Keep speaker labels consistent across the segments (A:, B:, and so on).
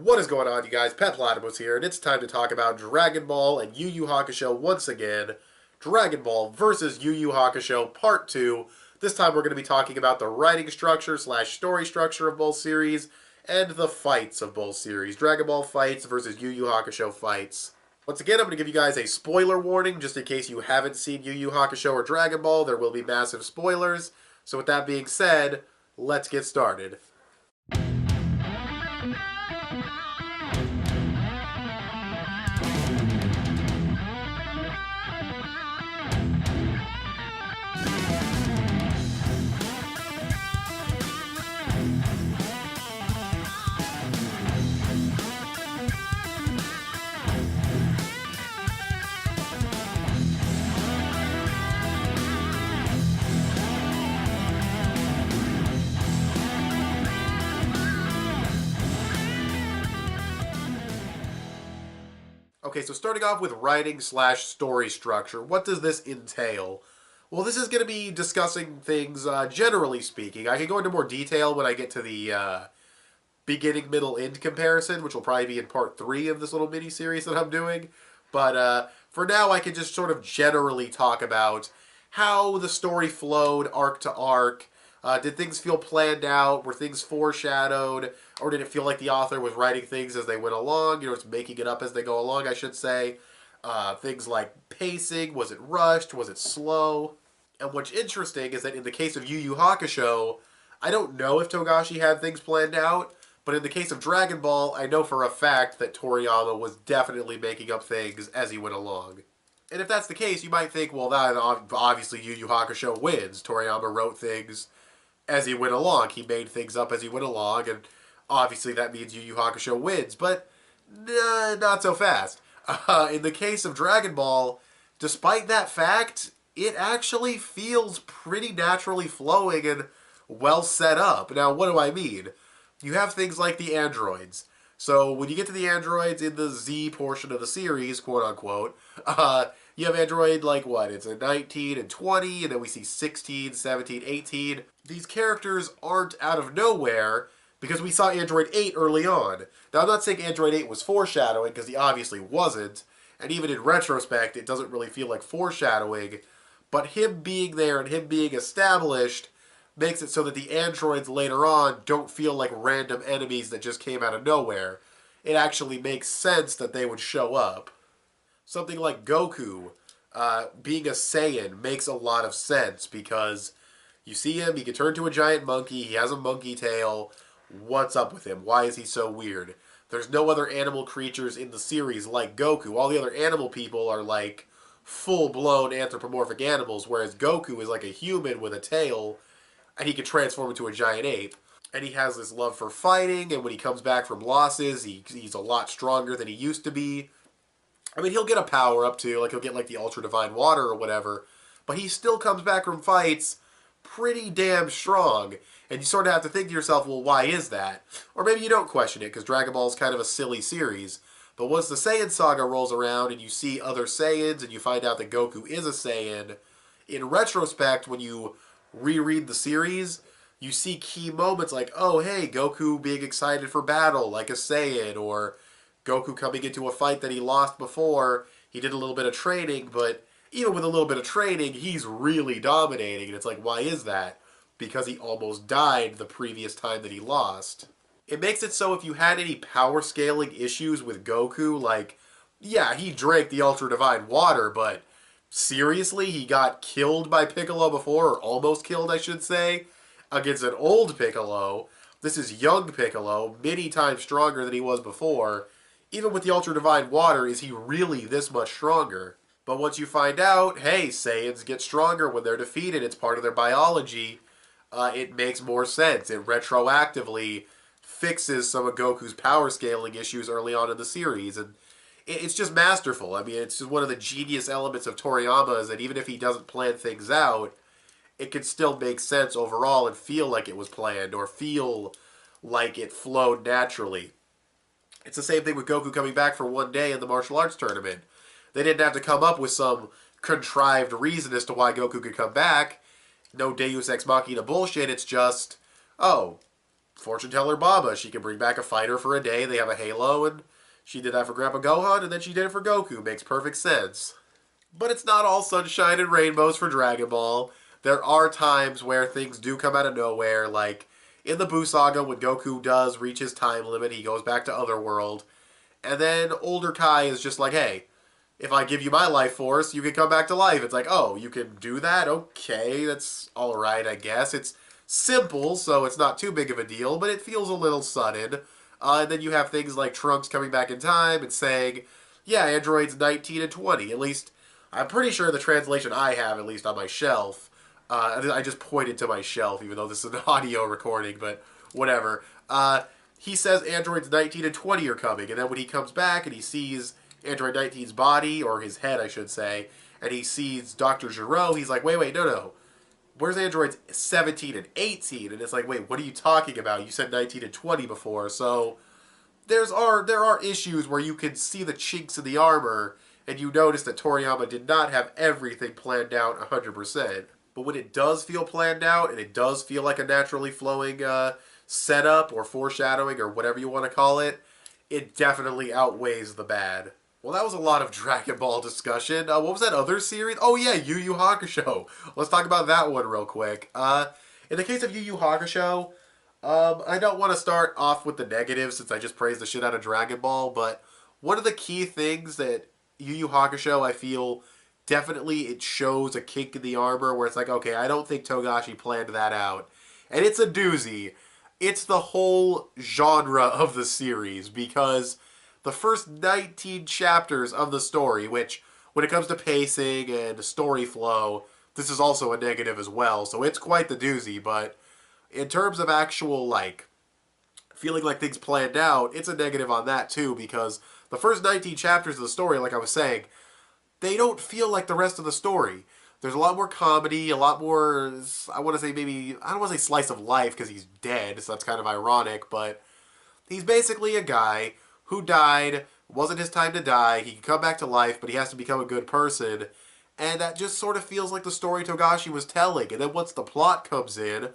A: What is going on, you guys? Petplatypus here, and it's time to talk about Dragon Ball and Yu Yu Hakusho once again. Dragon Ball versus Yu Yu Hakusho Part 2. This time we're going to be talking about the writing structure / story structure of both series and the fights of both series. Dragon Ball fights versus Yu Yu Hakusho fights. Once again, I'm going to give you guys a spoiler warning, just in case you haven't seen Yu Yu Hakusho or Dragon Ball. There will be massive spoilers. So with that being said, let's get started. Okay, so starting off with writing / story structure, what does this entail? Well, this is going to be discussing things generally speaking. I can go into more detail when I get to the beginning, middle, end comparison, which will probably be in part 3 of this little mini-series that I'm doing. But for now, I can just sort of generally talk about how the story flowed arc to arc. Did things feel planned out? Were things foreshadowed? Or did it feel like the author was writing things as they went along? You know, it's making it up as they go along, I should say. Things like pacing. Was it rushed? Was it slow? And what's interesting is that in the case of Yu Yu Hakusho, I don't know if Togashi had things planned out. But in the case of Dragon Ball, I know for a fact that Toriyama was definitely making up things as he went along. And if that's the case, you might think, well, that obviously Yu Yu Hakusho wins. Toriyama wrote things as he went along. He made things up as he went along, and obviously that means Yu Yu Hakusho wins. But not so fast. In the case of Dragon Ball, despite that fact, it actually feels pretty naturally flowing and well set up. Now, what do I mean? You have things like the androids. So when you get to the androids in the Z portion of the series, quote unquote, you have android like what? It's a 19 and 20, and then we see 16, 17, 18. These characters aren't out of nowhere because we saw Android 8 early on. Now I'm not saying Android 8 was foreshadowing because he obviously wasn't, and even in retrospect it doesn't really feel like foreshadowing, but him being there and him being established makes it so that the androids later on don't feel like random enemies that just came out of nowhere. It actually makes sense that they would show up. Something like Goku being a Saiyan makes a lot of sense because you see him, he can turn to a giant monkey, he has a monkey tail. What's up with him? Why is he so weird? There's no other animal creatures in the series like Goku. All the other animal people are like full-blown anthropomorphic animals, whereas Goku is like a human with a tail, and he can transform into a giant ape. And he has this love for fighting, and when he comes back from losses, he's a lot stronger than he used to be. I mean, he'll get a power-up too, like he'll get like the Ultra Divine Water or whatever, but he still comes back from fights pretty damn strong. And you sort of have to think to yourself, well, why is that? Or maybe you don't question it, because Dragon Ball is kind of a silly series. But once the Saiyan saga rolls around and you see other Saiyans and you find out that Goku is a Saiyan, in retrospect, when you reread the series, you see key moments like, oh, hey, Goku being excited for battle like a Saiyan, or Goku coming into a fight that he lost before. He did a little bit of training, but even with a little bit of training, he's really dominating. And it's like, why is that? Because he almost died the previous time that he lost. It makes it so if you had any power scaling issues with Goku, like, yeah, he drank the Ultra Divine Water, but seriously, he got killed by Piccolo before, or almost killed, I should say, against an old Piccolo. This is young Piccolo, many times stronger than he was before. Even with the Ultra Divine Water, is he really this much stronger? But once you find out, hey, Saiyans get stronger when they're defeated, it's part of their biology, it makes more sense. It retroactively fixes some of Goku's power scaling issues early on in the series, and it's just masterful. I mean, it's just one of the genius elements of Toriyama is that even if he doesn't plan things out, it can still make sense overall and feel like it was planned or feel like it flowed naturally. It's the same thing with Goku coming back for one day in the martial arts tournament. They didn't have to come up with some contrived reason as to why Goku could come back. No Deus Ex Machina bullshit. It's just, oh, fortune teller Baba. She can bring back a fighter for a day. They have a halo, and she did that for Grandpa Gohan, and then she did it for Goku. Makes perfect sense. But it's not all sunshine and rainbows for Dragon Ball. There are times where things do come out of nowhere, like in the Buu Saga when Goku does reach his time limit, he goes back to Otherworld, and then older Kai is just like, hey, if I give you my life force, you can come back to life. It's like, oh, you can do that? Okay, that's alright, I guess. It's simple, so it's not too big of a deal, but it feels a little sudden. And then you have things like Trunks coming back in time and saying, yeah, androids 19 and 20. At least, I'm pretty sure the translation I have, at least on my shelf, I just pointed to my shelf, even though this is an audio recording, but whatever. He says androids 19 and 20 are coming, and then when he comes back and he sees Android 19's body, or his head, I should say, and he sees Dr. Gero, he's like, wait, no. Where's androids 17 and 18? And it's like, wait, what are you talking about? You said 19 and 20 before. So there are issues where you can see the chinks in the armor, and you notice that Toriyama did not have everything planned out 100%. But when it does feel planned out, and it does feel like a naturally flowing setup, or foreshadowing, or whatever you want to call it, it definitely outweighs the bad. Well, that was a lot of Dragon Ball discussion. What was that other series? Oh yeah, Yu Yu Hakusho. Let's talk about that one real quick. In the case of Yu Yu Hakusho, I don't want to start off with the negatives since I just praised the shit out of Dragon Ball, but one of the key things that Yu Yu Hakusho, I feel, definitely it shows a kink in the armor where it's like, okay, I don't think Togashi planned that out. And it's a doozy. It's the whole genre of the series, because the first 19 chapters of the story, which, when it comes to pacing and story flow, this is also a negative as well, so it's quite the doozy, but in terms of actual, like, feeling like things planned out, it's a negative on that too, because the first 19 chapters of the story, like I was saying, they don't feel like the rest of the story. There's a lot more comedy, a lot more, I want to say maybe, I don't want to say slice of life because he's dead, so that's kind of ironic, but he's basically a guy who died, wasn't his time to die, he can come back to life, but he has to become a good person, and that just sort of feels like the story Togashi was telling. And then once the plot comes in,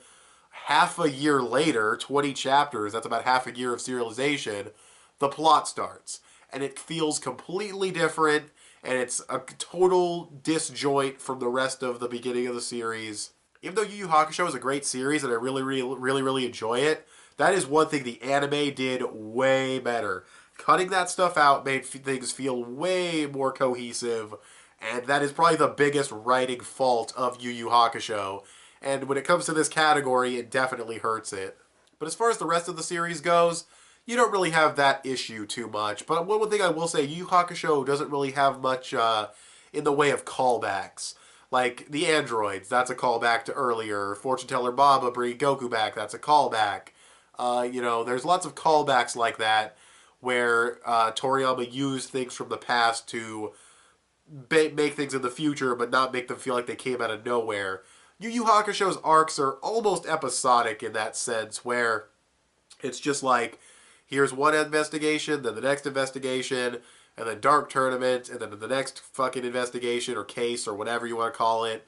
A: half a year later, 20 chapters, that's about half a year of serialization, the plot starts. And it feels completely different, and it's a total disjoint from the rest of the beginning of the series. Even though Yu Yu Hakusho is a great series and I really enjoy it, that is one thing the anime did way better. Cutting that stuff out made things feel way more cohesive, and that is probably the biggest writing fault of Yu Yu Hakusho. And when it comes to this category, it definitely hurts it. But as far as the rest of the series goes, you don't really have that issue too much. But one thing I will say, Yu Yu Hakusho doesn't really have much in the way of callbacks. Like, the androids, that's a callback to earlier. Fortune Teller Baba bringing Goku back, that's a callback. There's lots of callbacks like that where Toriyama used things from the past to make things in the future, but not make them feel like they came out of nowhere. Yu Yu Hakusho's arcs are almost episodic in that sense, where it's just like, here's one investigation, then the next investigation, and then Dark Tournament, and then the next fucking investigation or case or whatever you want to call it.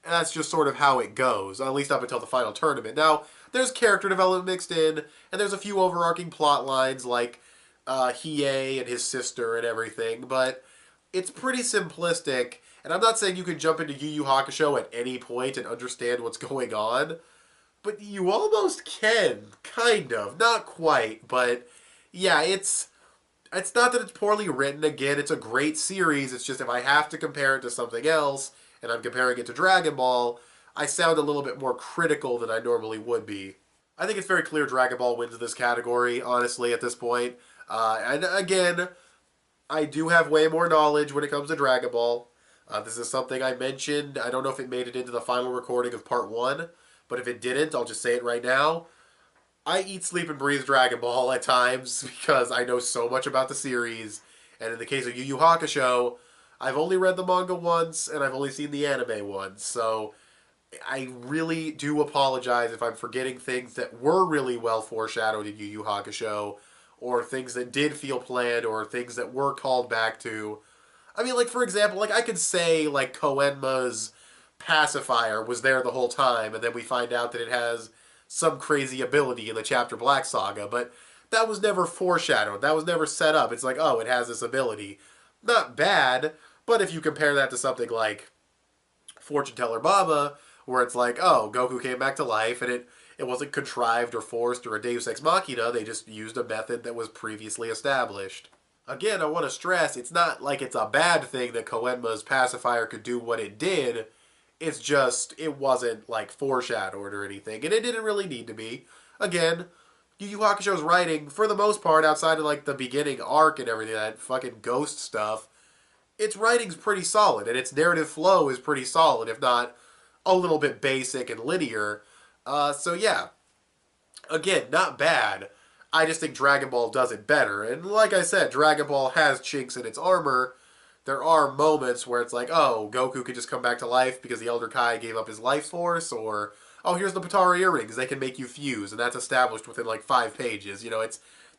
A: And that's just sort of how it goes, at least up until the final tournament. Now, there's character development mixed in, and there's a few overarching plot lines like Hiei and his sister and everything, but it's pretty simplistic. And I'm not saying you can jump into Yu Yu Hakusho at any point and understand what's going on, but you almost can, kind of. Not quite, but yeah, it's not that it's poorly written. Again, it's a great series. It's just if I have to compare it to something else, and I'm comparing it to Dragon Ball, I sound a little bit more critical than I normally would be. I think it's very clear Dragon Ball wins this category, honestly, at this point. And again, I do have way more knowledge when it comes to Dragon Ball. This is something I mentioned. I don't know if it made it into the final recording of part 1, but if it didn't, I'll just say it right now. I eat, sleep, and breathe Dragon Ball at times because I know so much about the series. And in the case of Yu Yu Hakusho, I've only read the manga once, and I've only seen the anime once. So I really do apologize if I'm forgetting things that were really well foreshadowed in Yu Yu Hakusho, or things that did feel planned, or things that were called back to. I mean, like, for example, like, I could say, like, Koenma's pacifier was there the whole time, and then we find out that it has some crazy ability in the Chapter Black saga, but that was never foreshadowed. That was never set up. It's like, oh, it has this ability. Not bad, but if you compare that to something like Fortune Teller Baba, where it's like, oh, Goku came back to life, and it wasn't contrived or forced or a Deus Ex Machina, they just used a method that was previously established. Again, I want to stress, it's not like it's a bad thing that Koenma's pacifier could do what it did. It's just, it wasn't, like, foreshadowed or anything, and it didn't really need to be. Again, Yu Yu Hakusho's writing, for the most part, outside of, like, the beginning arc and everything, that fucking ghost stuff, its writing's pretty solid, and its narrative flow is pretty solid, if not a little bit basic and linear. So yeah, again, not bad. I just think Dragon Ball does it better. And like I said, Dragon Ball has chinks in its armor. There are moments where it's like, oh, Goku could just come back to life because the Elder Kai gave up his life force, or, oh, here's the Potara earrings, they can make you fuse, and that's established within like 5 pages. You know,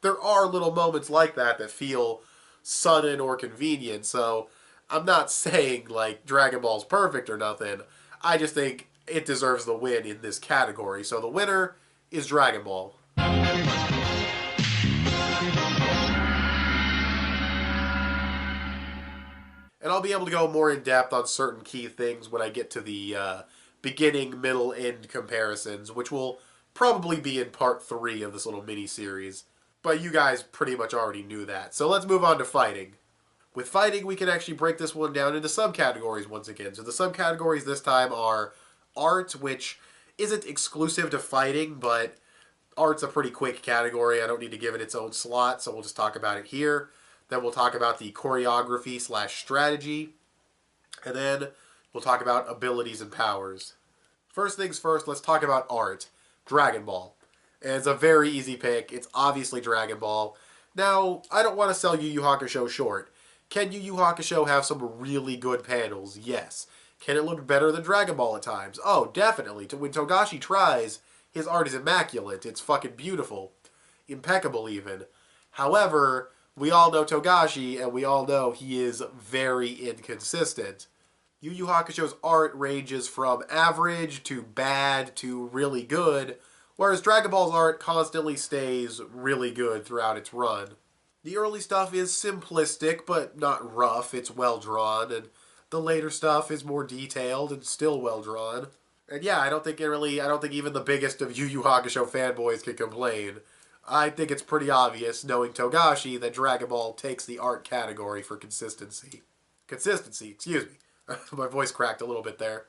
A: there are little moments like that that feel sudden or convenient, so I'm not saying like Dragon Ball's perfect or nothing. I just think it deserves the win in this category. So the winner is Dragon Ball. And I'll be able to go more in depth on certain key things when I get to the beginning, middle, end comparisons, which will probably be in part 3 of this little mini-series. But you guys pretty much already knew that. So let's move on to fighting. With fighting, we can actually break this one down into subcategories once again. So the subcategories this time are art, which isn't exclusive to fighting, but art's a pretty quick category. I don't need to give it its own slot, so we'll just talk about it here. Then we'll talk about the choreography slash strategy. And then we'll talk about abilities and powers. First things first, let's talk about art. Dragon Ball. And it's a very easy pick. It's obviously Dragon Ball. Now, I don't want to sell Yu Yu Hakusho short. Can Yu Yu Hakusho have some really good panels? Yes. Can it look better than Dragon Ball at times? Oh, definitely. When Togashi tries, his art is immaculate. It's fucking beautiful. Impeccable, even. However, we all know Togashi, and we all know he is very inconsistent. Yu Yu Hakusho's art ranges from average to bad to really good, whereas Dragon Ball's art constantly stays really good throughout its run. The early stuff is simplistic, but not rough. It's well drawn, and the later stuff is more detailed and still well drawn. And yeah, I don't think even the biggest of Yu Yu Hakusho fanboys can complain. I think it's pretty obvious, knowing Togashi, that Dragon Ball takes the art category for consistency. Consistency, excuse me. My voice cracked a little bit there.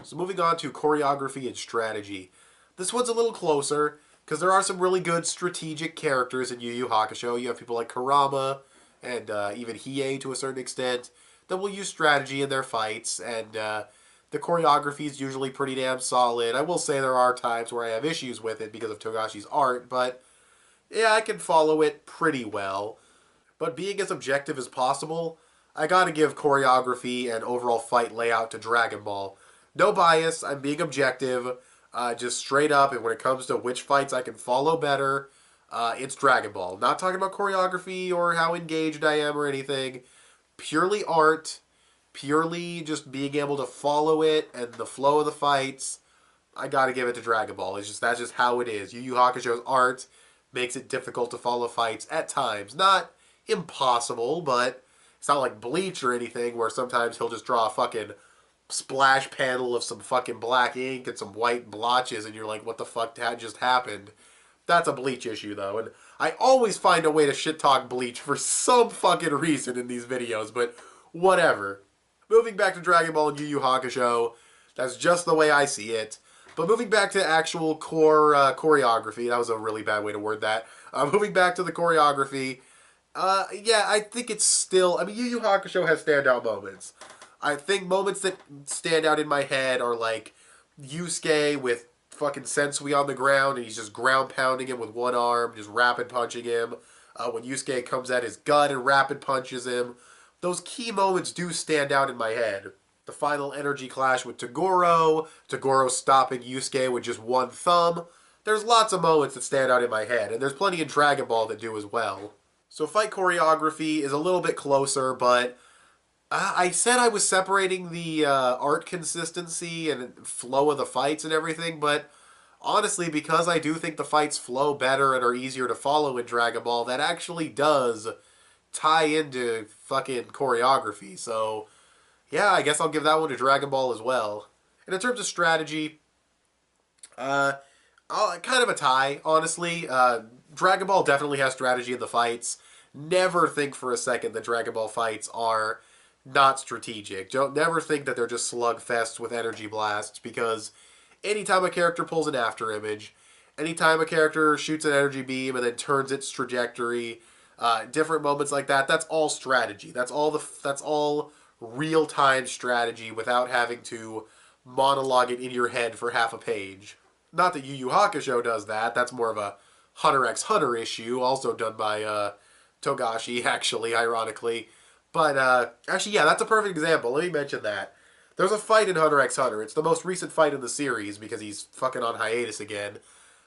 A: So moving on to choreography and strategy. This one's a little closer, because there are some really good strategic characters in Yu Yu Hakusho. You have people like Kurama, and even Hiei to a certain extent, that will use strategy in their fights, and the choreography is usually pretty damn solid. I will say there are times where I have issues with it because of Togashi's art, but yeah, I can follow it pretty well. But being as objective as possible, I gotta give choreography and overall fight layout to Dragon Ball. No bias, I'm being objective, just straight up, and when it comes to which fights I can follow better, it's Dragon Ball. Not talking about choreography or how engaged I am or anything. Purely art, purely just being able to follow it and the flow of the fights. I gotta give it to Dragon Ball. That's just how it is. Yu Yu Hakusho's art makes it difficult to follow fights at times. Not impossible, but it's not like Bleach or anything where sometimes he'll just draw a fucking splash panel of some fucking black ink and some white blotches and you're like, what the fuck just happened? That's a Bleach issue, though. And I always find a way to shit-talk Bleach for some fucking reason in these videos, but whatever. Moving back to Dragon Ball and Yu Yu Hakusho, that's just the way I see it. But moving back to actual choreography, that was a really bad way to word that. Moving back to the choreography, yeah, I think it's still... I mean, Yu Yu Hakusho has standout moments. I think moments that stand out in my head are like Yusuke with fucking Sensui on the ground and he's just ground pounding him with one arm, just rapid punching him. When Yusuke comes at his gut and rapid punches him. Those key moments do stand out in my head. The final energy clash with Toguro stopping Yusuke with just one thumb. There's lots of moments that stand out in my head, and there's plenty in Dragon Ball that do as well. So fight choreography is a little bit closer, but I said I was separating the art consistency and flow of the fights and everything, but honestly, because I do think the fights flow better and are easier to follow in Dragon Ball, that actually does tie into fucking choreography. So, yeah, I guess I'll give that one to Dragon Ball as well. And in terms of strategy, uh, kind of a tie, honestly. Dragon Ball definitely has strategy in the fights. Never think for a second that Dragon Ball fights are not strategic. Don't never think that they're just slugfests with energy blasts, because anytime a character pulls an after image, anytime a character shoots an energy beam and then turns its trajectory, different moments like that, that's all strategy. That's all real time strategy without having to monologue it in your head for half a page. Not that Yu Yu Hakusho does that. That's more of a Hunter x Hunter issue, also done by Togashi, actually, ironically. But actually, yeah, that's a perfect example. Let me mention that. There's a fight in Hunter x Hunter. It's the most recent fight in the series because he's fucking on hiatus again.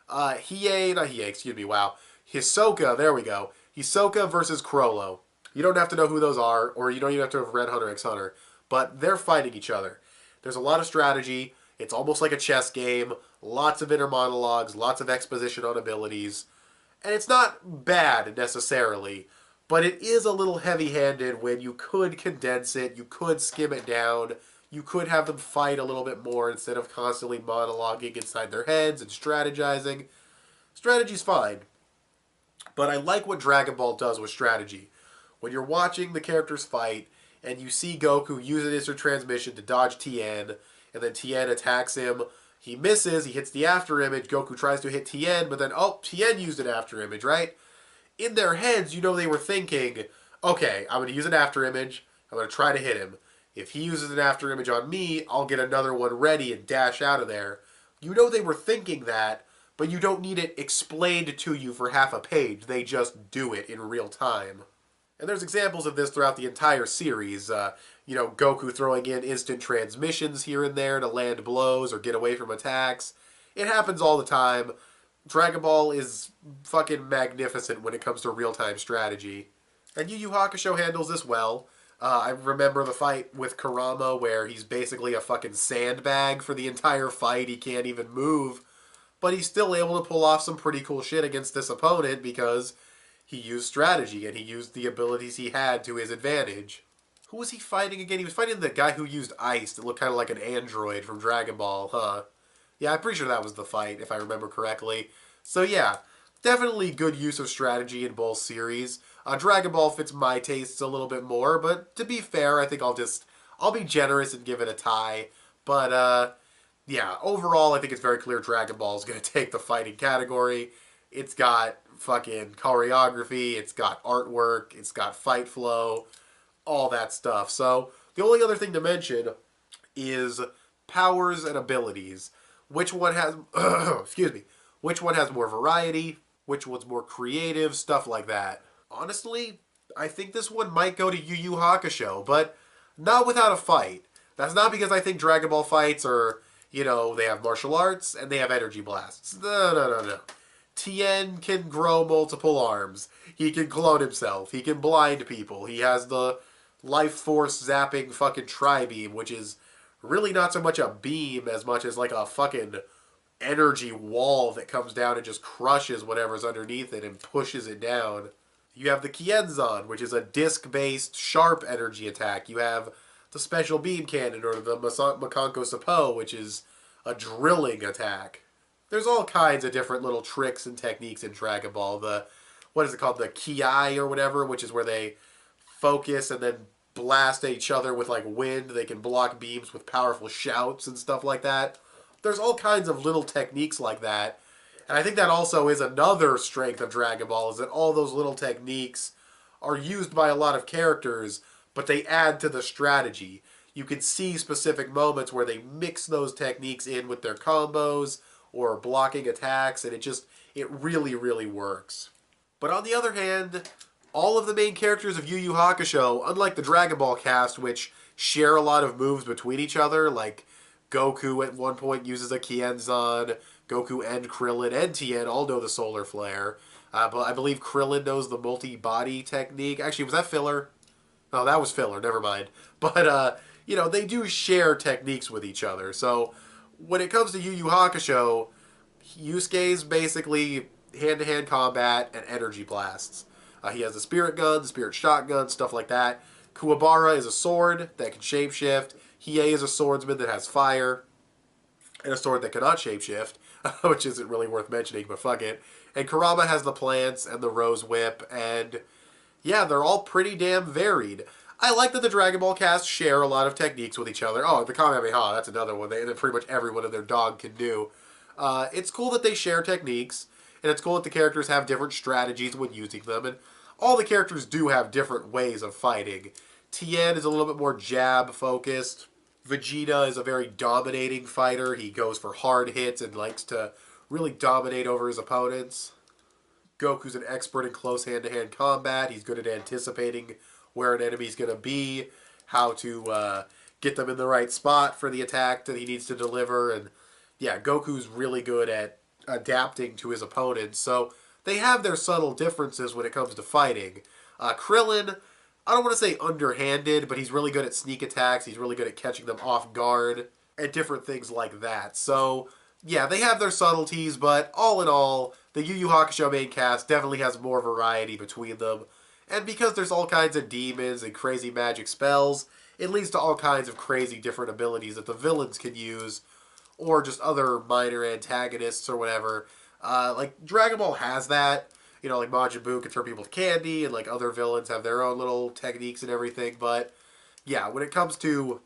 A: Not Hiei, excuse me, wow. Hisoka, there we go. Hisoka versus Chrollo. You don't have to know who those are, or you don't even have to have read Hunter x Hunter. But they're fighting each other. There's a lot of strategy. It's almost like a chess game. Lots of inner monologues, lots of exposition on abilities. And it's not bad necessarily, but it is a little heavy handed when you could condense it, you could skim it down, you could have them fight a little bit more instead of constantly monologuing inside their heads and strategizing. Strategy's fine, but I like what Dragon Ball does with strategy. When you're watching the characters fight and you see Goku use an instant transmission to dodge Tien, and then Tien attacks him, he misses, he hits the after image, Goku tries to hit Tien, but then, oh, Tien used an after image, right? In their heads, you know they were thinking, okay, I'm going to use an after image, I'm going to try to hit him. If he uses an after image on me, I'll get another one ready and dash out of there. You know they were thinking that, but you don't need it explained to you for half a page. They just do it in real time. And there's examples of this throughout the entire series. Goku throwing in instant transmissions here and there to land blows or get away from attacks. It happens all the time. Dragon Ball is fucking magnificent when it comes to real-time strategy. And Yu Yu Hakusho handles this well. I remember the fight with Kurama where he's basically a fucking sandbag for the entire fight. He can't even move. But he's still able to pull off some pretty cool shit against this opponent because he used strategy and he used the abilities he had to his advantage. Who was he fighting again? He was fighting the guy who used ice that looked kind of like an android from Dragon Ball, huh? Yeah, I'm pretty sure that was the fight, if I remember correctly. So yeah, definitely good use of strategy in both series. Dragon Ball fits my tastes a little bit more, but to be fair, I think I'll be generous and give it a tie. But yeah, overall, I think it's very clear Dragon Ball is going to take the fighting category. It's got fucking choreography, it's got artwork, it's got fight flow, all that stuff. So the only other thing to mention is powers and abilities. Which one has, excuse me, which one has more variety, which one's more creative, stuff like that. Honestly, I think this one might go to Yu Yu Hakusho, but not without a fight. That's not because I think Dragon Ball fights are, they have martial arts and they have energy blasts. No. Tien can grow multiple arms. He can clone himself. He can blind people. He has the life force zapping fucking tri-beam, which is really not so much a beam as much as like a fucking energy wall that comes down and just crushes whatever's underneath it and pushes it down. You have the Kienzan, which is a disc-based sharp energy attack. You have the special beam cannon, or the Makanko Sapo, which is a drilling attack. There's all kinds of different little tricks and techniques in Dragon Ball. What is it called? The Ki or whatever, which is where they focus and then blast at each other with like wind. They can block beams with powerful shouts and stuff like that. There's all kinds of little techniques like that. And I think that also is another strength of Dragon Ball, is that all those little techniques are used by a lot of characters, but they add to the strategy. You can see specific moments where they mix those techniques in with their combos or blocking attacks, and it really, really works. But on the other hand, all of the main characters of Yu Yu Hakusho, unlike the Dragon Ball cast, which share a lot of moves between each other, like Goku at one point uses a Kienzan, Goku and Krillin and Tien all know the Solar Flare, but I believe Krillin knows the multi-body technique. Actually, was that filler? No, that was filler, never mind. But, they do share techniques with each other, so when it comes to Yu Yu Hakusho, Yusuke's basically hand-to-hand combat and energy blasts. He has the spirit gun, the spirit shotgun, stuff like that. Kuwabara is a sword that can shapeshift. Hiei is a swordsman that has fire. And a sword that cannot shapeshift, which isn't really worth mentioning, but fuck it. And Kurama has the plants and the rose whip, and yeah, they're all pretty damn varied. I like that the Dragon Ball cast share a lot of techniques with each other. Oh, the Kamehameha, that's another one that pretty much everyone and their dog can do. It's cool that they share techniques, and it's cool that the characters have different strategies when using them, and all the characters do have different ways of fighting. Tien is a little bit more jab-focused. Vegeta is a very dominating fighter. He goes for hard hits and likes to really dominate over his opponents. Goku's an expert in close hand-to-hand combat. He's good at anticipating where an enemy's going to be, how to get them in the right spot for the attack that he needs to deliver. And yeah, Goku's really good at adapting to his opponents. So they have their subtle differences when it comes to fighting. Krillin, I don't want to say underhanded, but he's really good at sneak attacks. He's really good at catching them off guard and different things like that. So yeah, they have their subtleties, but all in all, the Yu Yu Hakusho main cast definitely has more variety between them. And because there's all kinds of demons and crazy magic spells, it leads to all kinds of crazy different abilities that the villains can use, or just other minor antagonists or whatever. Like, Dragon Ball has that. You know, like Majin Buu can turn people to candy, and like other villains have their own little techniques and everything. But yeah, when it comes to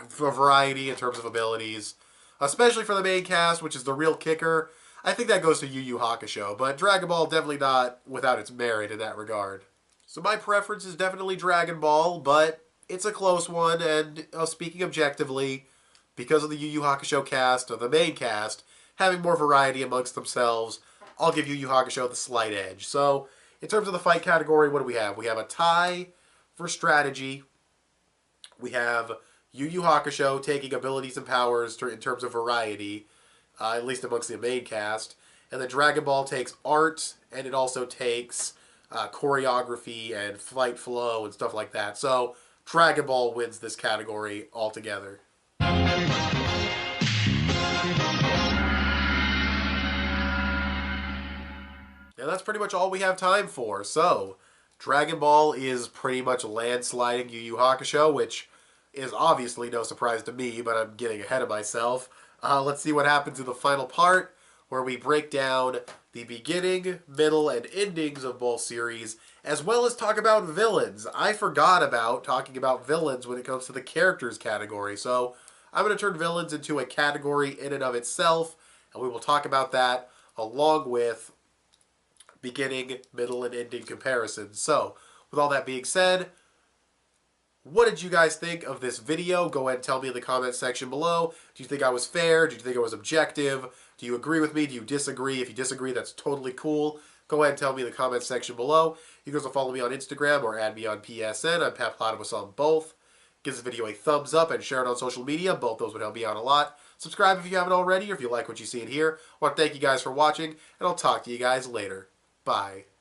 A: variety in terms of abilities, especially for the main cast, which is the real kicker, I think that goes to Yu Yu Hakusho. But Dragon Ball definitely not without its merit in that regard. So my preference is definitely Dragon Ball, but it's a close one. And speaking objectively, because of the Yu Yu Hakusho cast, or the main cast, having more variety amongst themselves, I'll give Yu Yu Hakusho the slight edge. So, in terms of the fight category, what do we have? We have a tie for strategy. We have Yu Yu Hakusho taking abilities and powers in terms of variety, at least amongst the main cast. And then Dragon Ball takes art, and it also takes choreography and fight flow and stuff like that. So, Dragon Ball wins this category altogether. And that's pretty much all we have time for. So, Dragon Ball is pretty much landsliding Yu Yu Hakusho, which is obviously no surprise to me, but I'm getting ahead of myself. Let's see what happens in the final part, where we break down the beginning, middle, and endings of both series, as well as talk about villains. I forgot about talking about villains when it comes to the characters category, so I'm going to turn villains into a category in and of itself, and we will talk about that along with beginning, middle, and ending comparisons. So, with all that being said, what did you guys think of this video? Go ahead and tell me in the comment section below. Do you think I was fair? Do you think I was objective? Do you agree with me? Do you disagree? If you disagree, that's totally cool. Go ahead and tell me in the comment section below. You guys will follow me on Instagram or add me on PSN. I'm petplatypus on both. Give this video a thumbs up and share it on social media. Both those would help me out a lot. Subscribe if you haven't already, or if you like what you see in here. I want to thank you guys for watching, and I'll talk to you guys later. Bye.